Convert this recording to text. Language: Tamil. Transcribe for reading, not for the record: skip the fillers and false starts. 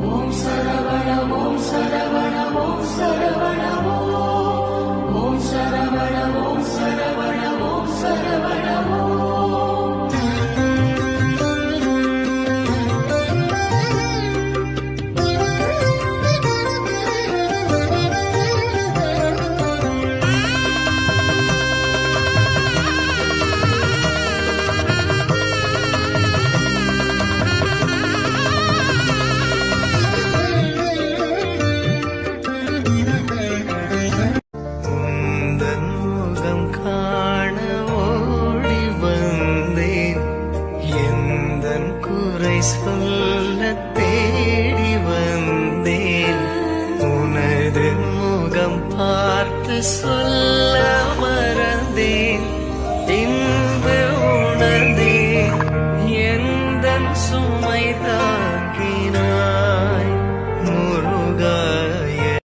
ஓம் சரவண ஓம் சரவண ஓம் சரவண ஓம் சரவண ஓம் சரவண ஓம் சரவண சொல்ல தேடி வந்தேன் உனது முகம் பார்த்து சொல்ல